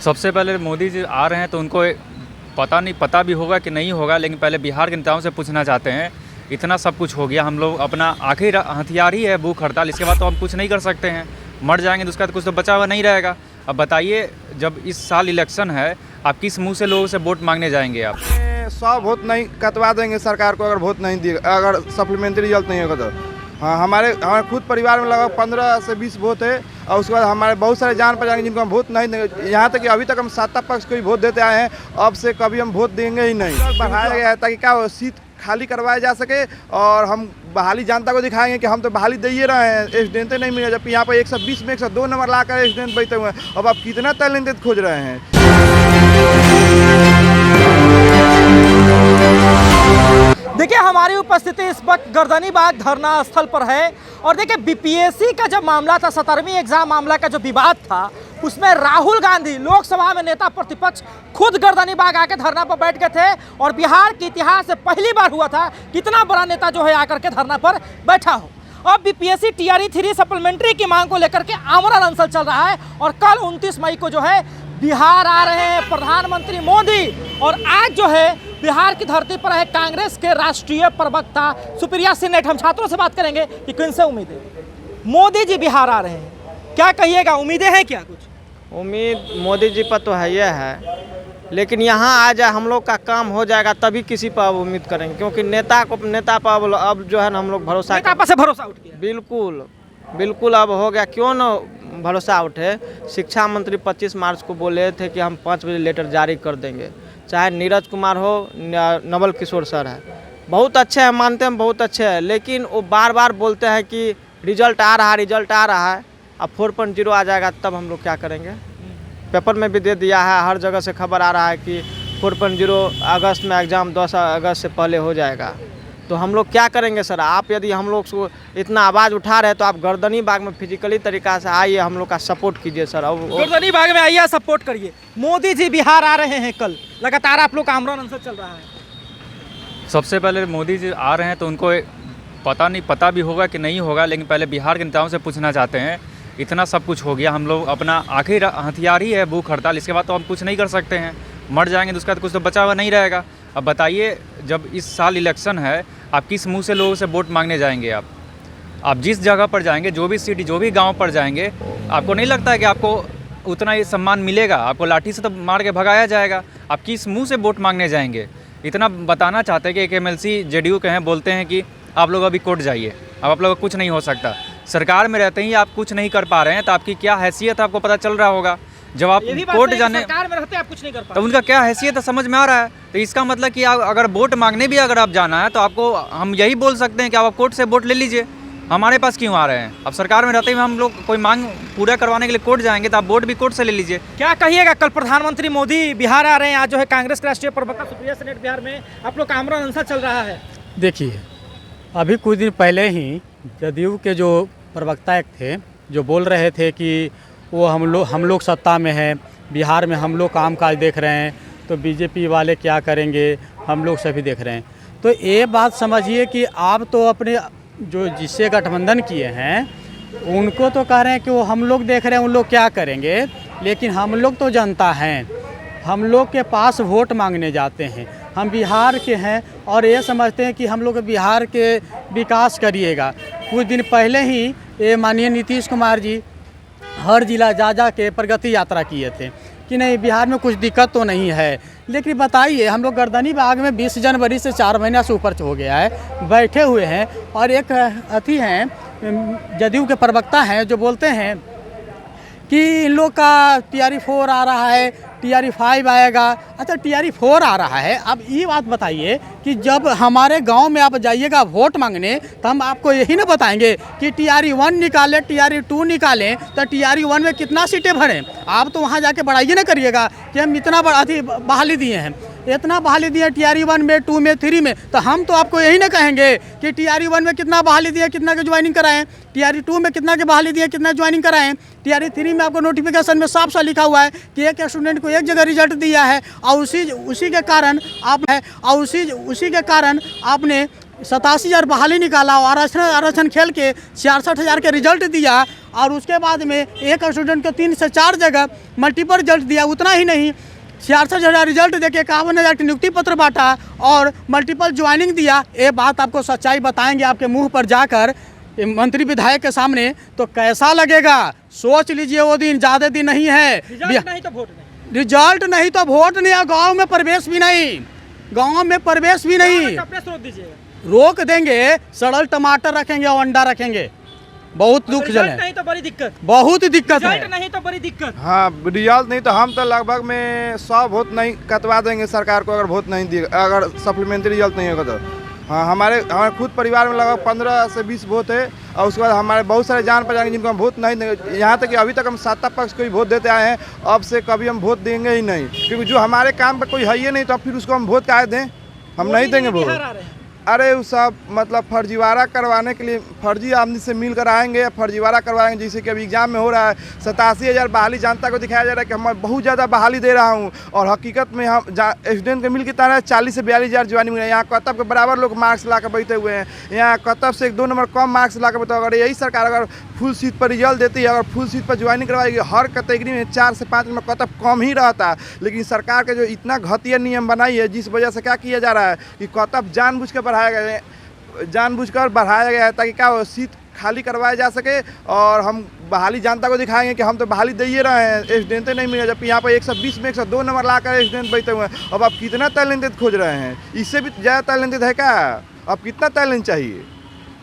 सबसे पहले मोदी जी आ रहे हैं तो उनको पता भी होगा कि नहीं होगा, लेकिन पहले बिहार के नेताओं से पूछना चाहते हैं। इतना सब कुछ हो गया, हम लोग अपना आखिरी हथियार ही है भूख हड़ताल, इसके बाद तो हम कुछ नहीं कर सकते हैं। मर जाएंगे तो उसका तो कुछ तो बचा हुआ नहीं रहेगा। अब बताइए, जब इस साल इलेक्शन है, आप किस मुंह से लोगों से वोट मांगने जाएंगे? आप 100 वोट नहीं कटवा देंगे सरकार को, अगर वोट नहीं दिए, अगर सप्लीमेंट्री रिजल्ट नहीं होगा तो। हाँ, हमारे खुद परिवार में लगभग 15 से 20 वोट है, और उसके बाद हमारे बहुत सारे जान पहचान जिनको हम वोट नहीं देंगे। यहाँ तक कि अभी तक हम सत्ता पक्ष को ही वोट देते आए हैं, अब से कभी हम वोट देंगे ही नहीं। बढ़ाया गया है ताकि क्या सीट खाली करवाया जा सके, और हम बहाली जनता को दिखाएंगे कि हम तो बहाली दे ही रहे हैं, एस्टूडेंट नहीं मिले। जबकि यहाँ पर 120 में 102 नंबर लाकर एस्टूडेंट बैठे हुए हैं। अब आप कितना टैलेंटेड खोज रहे हैं? देखिए, हमारी उपस्थिति इस वक्त गर्दनीबाग धरना स्थल पर है। और देखिए, बीपीएससी का जब मामला था, 17वीं एग्जाम मामला का जो विवाद था, उसमें राहुल गांधी लोकसभा में नेता प्रतिपक्ष खुद गर्दनीबाग आके धरना पर बैठ गए थे। और बिहार के इतिहास से पहली बार हुआ था कितना बड़ा नेता जो है आकर के धरना पर बैठा हो। अब बीपीएससी टीआरई 3 सप्लीमेंट्री की मांग को लेकर के आमरण अनशन चल रहा है। और कल 29 मई को जो है बिहार आ रहे हैं प्रधानमंत्री मोदी। और आज जो है बिहार की धरती पर है कांग्रेस के राष्ट्रीय प्रवक्ता सुप्रिया सिन्हा। हम छात्रों से बात करेंगे कि किन से उम्मीद है। मोदी जी बिहार आ रहे हैं, क्या कहिएगा, उम्मीदें हैं क्या? कुछ उम्मीद मोदी जी पर तो है, लेकिन यहाँ आ जाए, हम लोग का काम हो जाएगा तभी किसी पर अब उम्मीद करेंगे, क्योंकि नेता पर अब जो है ना हम लोग भरोसा उठ गया। बिल्कुल अब हो गया। क्यों न भरोसा उठे? शिक्षा मंत्री 25 मार्च को बोले थे कि हम 5 बजे लेटर जारी कर देंगे, चाहे नीरज कुमार हो, नवल किशोर सर है, बहुत अच्छे हैं, मानते हैं बहुत अच्छे हैं, लेकिन वो बार बार बोलते हैं कि रिजल्ट आ रहा है। अब 4.0 आ जाएगा तब हम लोग क्या करेंगे? पेपर में भी दे दिया है, हर जगह से खबर आ रहा है कि 4.0 अगस्त में एग्ज़ाम 10 अगस्त से पहले हो जाएगा। तो हम लोग क्या करेंगे सर? आप यदि हम लोग को इतना आवाज़ उठा रहे हैं तो आप गर्दनीबाग में फिजिकली तरीक़ा से आइए, हम लोग का सपोर्ट कीजिए सर। अब गर्दनीबाग में आइए, सपोर्ट करिए। मोदी जी बिहार आ रहे हैं, कल लगातार आप लोग का आमरण अनशन चल रहा है। सबसे पहले मोदी जी आ रहे हैं तो उनको पता भी होगा कि नहीं होगा, लेकिन पहले बिहार के नेताओं से पूछना चाहते हैं। इतना सब कुछ हो गया, हम लोग अपना आखिरी हथियार ही है भूख हड़ताल, इसके बाद तो हम कुछ नहीं कर सकते हैं। मर जाएंगे तो उसका तो कुछ तो बचा हुआ नहीं रहेगा। अब बताइए, जब इस साल इलेक्शन है, आप किस मुंह से लोगों से वोट मांगने जाएंगे? आप जिस जगह पर जाएंगे, जो भी सिटी, जो भी गांव पर जाएंगे, आपको नहीं लगता है कि आपको उतना ही सम्मान मिलेगा? आपको लाठी से तो मार के भगाया जाएगा। आप किस मुंह से वोट मांगने जाएंगे? इतना बताना चाहते हैं कि एक एमएलसी जेडीयू के हैं, बोलते हैं कि आप लोग अभी कोर्ट जाइए, अब आप लोग का कुछ नहीं हो सकता। सरकार में रहते ही आप कुछ नहीं कर पा रहे हैं, तो आपकी क्या हैसियत है आपको पता चल रहा होगा। जब आप कोर्ट जाने, सरकार में रहते आप कुछ नहीं कर पा, तो उनका क्या हैसियत है समझ में आ रहा है। तो इसका मतलब कि अगर वोट मांगने भी अगर आप जाना है, तो आपको हम यही बोल सकते हैं कि आप कोर्ट से वोट ले लीजिए। हमारे पास क्यों आ रहे हैं? अब सरकार में रहते हुए हम लोग कोई मांग पूरा करवाने के लिए कोर्ट जाएंगे, तो आप वोट भी कोर्ट से ले लीजिए। क्या कहिएगा, कल प्रधानमंत्री मोदी बिहार आ रहे हैं, आज जो है कांग्रेस के राष्ट्रीय प्रवक्ता सुप्रिया सिन्हा बिहार में आप लोग का आमरण अनशन चल रहा है। देखिए, अभी कुछ दिन पहले ही जदयू के जो प्रवक्ता एक थे, जो बोल रहे थे कि वो हम लोग सत्ता में हैं, बिहार में हम लोग काम काज देख रहे हैं, तो बीजेपी वाले क्या करेंगे, हम लोग सभी देख रहे हैं। तो ये बात समझिए कि आप तो अपने जो जिससे गठबंधन किए हैं उनको तो कह रहे हैं कि वो हम लोग देख रहे हैं, उन लोग क्या करेंगे, लेकिन हम लोग तो जनता हैं, हम लोग के पास वोट मांगने जाते हैं। हम बिहार के हैं और ये समझते हैं कि हम लोग बिहार के विकास करिएगा। कुछ दिन पहले ही ये माननीय नीतीश कुमार जी हर जिला जा के प्रगति यात्रा किए थे कि नहीं बिहार में कुछ दिक्कत तो नहीं है। लेकिन बताइए, हम लोग गर्दनीबाग में 20 जनवरी से 4 महीना से ऊपर हो गया है, बैठे हुए हैं, और एक अति हैं जदयू के प्रवक्ता हैं जो बोलते हैं कि इन लोग का टीआरई 4 आ रहा है, टीआरई 5 आएगा। अच्छा, टीआरई 4 आ रहा है। अब ये बात बताइए कि जब हमारे गांव में आप जाइएगा वोट मांगने, तो हम आपको यही ना बताएंगे कि टीआरई 1 निकालें, टीआरई 2 निकालें, तो टीआरई 1 में कितना सीटें भरें। आप तो वहाँ जाके बढ़ाइए ना करिएगा कि हम इतना बहाली दिए हैं, इतना बहाली दिए टीआरई 1 में, 2 में, 3 में। तो हम तो आपको यही ना कहेंगे कि टीआरई 1 में कितना बहाली दिए, कितना के ज्वाइनिंग कराएं, टीआरई 2 में कितना के बहाली दिए, कितना ज्वाइनिंग कराएं, टीआरई 3 में आपको नोटिफिकेशन में साफ साफ लिखा हुआ है कि एक स्टूडेंट को एक जगह रिजल्ट दिया है, और उसी के कारण आपने 87,000 बहाली निकाला और आरक्षण खेल के 66,000 के रिजल्ट दिया और उसके बाद में एक स्टूडेंट को 3 से 4 जगह मल्टीपल रिजल्ट दिया। उतना ही नहीं, 66,000 रिजल्ट देके 51,000 की नियुक्ति पत्र बांटा और मल्टीपल ज्वाइनिंग दिया। ये बात आपको सच्चाई बताएंगे आपके मुंह पर जाकर मंत्री विधायक के सामने, तो कैसा लगेगा सोच लीजिए। वो दिन ज़्यादा दिन नहीं है। रिजल्ट नहीं तो वोट नहीं, रिजल्ट नहीं तो वोट नहीं, और गाँव में प्रवेश भी नहीं, गाँव में प्रवेश भी नहीं। अपने स्रोत दीजिएगा, रोक देंगे, सड़ल टमाटर रखेंगे और अंडा रखेंगे। बहुत दुख रिजल्ट जन नहीं तो बड़ी दिक्कत, बहुत दिक्कत रिजल्ट है। नहीं तो बड़ी दिक्कत। हाँ, रिजल्ट नहीं तो हम तो लगभग में 100 वोट नहीं कटवा देंगे सरकार को, अगर वोट नहीं दिए, अगर सप्लीमेंट्री रिजल्ट नहीं होगा तो। हाँ, हमारे खुद परिवार में लगभग 15 से 20 वोट है और उसके बाद हमारे बहुत सारे जान पहचान जिनको हम वोट नहीं देंगे। यहाँ तक कि अभी तक हम सत्ता पक्ष को ही वोट देते आए हैं, अब से कभी हम वोट देंगे ही नहीं, क्योंकि जो हमारे काम पर कोई है ही नहीं तो फिर उसको हम वोट काहे दें। हम नहीं देंगे वोट। बिहार आ रहे हैं। अरे वो सब मतलब फर्जीवाड़ा करवाने के लिए फर्जी आदमी से मिल कर आएंगे या फर्जीवाड़ा करवाएंगे। जैसे कि अभी एग्जाम में हो रहा है 87,000 बहाली, जनता को दिखाया जा रहा है कि मैं बहुत ज़्यादा बहाली दे रहा हूँ और हकीकत में हम स्टूडेंट के मिल के तरह 40 से 42,000 ज्वाइनिंग मिले। यहाँ कतब के बराबर लोग मार्क्स ला कर बैठे हुए हैं, यहाँ कतब से 1-2 नंबर कम मार्क्स ला कर बैठे। अगर यही सरकार अगर फुल सीट पर रिजल्ट देती है, अगर फुल सीट पर ज्वाइनिंग करवाएगी, हर कैटेगरी में 4 से 5 नंबर कतब कम ही रहता। लेकिन सरकार के जो इतना घटिया नियम बनाई है, जिस वजह से क्या किया जा रहा है कि कतब जानबूझकर बढ़ाया गया है ताकि क्या हो, सीट खाली करवाया जा सके और हम बहाली जनता को दिखाएंगे कि हम तो बहाली दे ही रहे हैं, स्टूडेंटें नहीं मिले। जबकि यहाँ पर 120 में 102 नंबर ला कर स्टूडेंट बैठे हुए हैं। अब आप कितना टैलेंटेड खोज रहे हैं? इससे भी ज़्यादा टैलेंटेड है क्या? अब कितना टैलेंट चाहिए?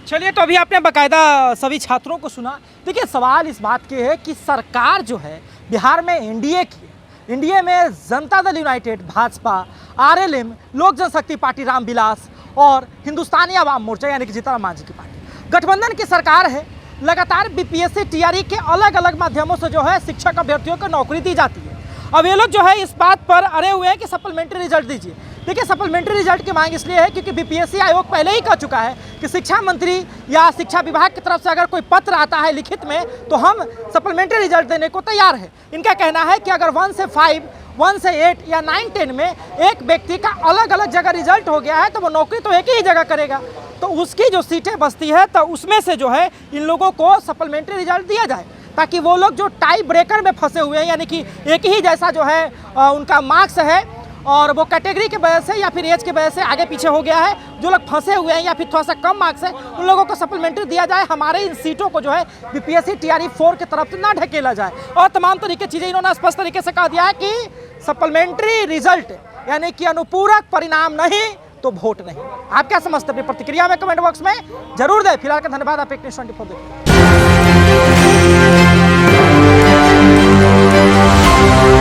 चलिए, तो अभी आपने बाकायदा सभी छात्रों को सुना। देखिए, सवाल इस बात के है कि सरकार जो है बिहार में एनडीए की, एनडीए में जनता दल यूनाइटेड, भाजपा, आरएलएम, लोक जनशक्ति पार्टी रामविलास और हिंदुस्तानी आवाम मोर्चा यानी कि जीतन मांझी की पार्टी गठबंधन की सरकार है। लगातार बीपीएससी टीआरई के अलग अलग माध्यमों से जो है शिक्षक अभ्यर्थियों को नौकरी दी जाती है। अब ये लोग जो है इस बात पर अड़े हुए हैं कि सप्लीमेंट्री रिजल्ट दीजिए। देखिए, सप्लीमेंट्री रिजल्ट की मांग इसलिए है क्योंकि बीपीएससी आयोग पहले ही कह चुका है कि शिक्षा मंत्री या शिक्षा विभाग की तरफ से अगर कोई पत्र आता है लिखित में तो हम सप्लीमेंट्री रिजल्ट देने को तैयार है। इनका कहना है कि अगर 1 से 5, 1 से 8 या 9, 10 में एक व्यक्ति का अलग अलग जगह रिजल्ट हो गया है तो वो नौकरी तो एक ही जगह करेगा, तो उसकी जो सीटें बचती है तो उसमें से जो है इन लोगों को सप्लीमेंट्री रिजल्ट दिया जाए, ताकि वो लोग जो टाई ब्रेकर में फंसे हुए हैं, यानी कि एक ही जैसा जो है उनका मार्क्स है और वो कैटेगरी के वजह से या फिर एज के वजह से आगे पीछे हो गया है, जो लोग फंसे हुए हैं या फिर थोड़ा सा कम मार्क्स है, उन लोगों को सप्लीमेंट्री दिया जाए। हमारे इन सीटों को जो है बीपीएससी टीआरई 4 की तरफ से ना ढकेला जाए। और तमाम तरीके चीज़ें इन्होंने स्पष्ट तरीके से कह दिया है कि सप्लीमेंट्री रिजल्ट यानी कि अनुपूरक परिणाम नहीं तो वोट नहीं। आप क्या समझते हैं? अपनी प्रतिक्रिया में कमेंट बॉक्स में जरूर दें। फिलहाल का धन्यवाद। आप एक न्यूज़ 24 देखिए।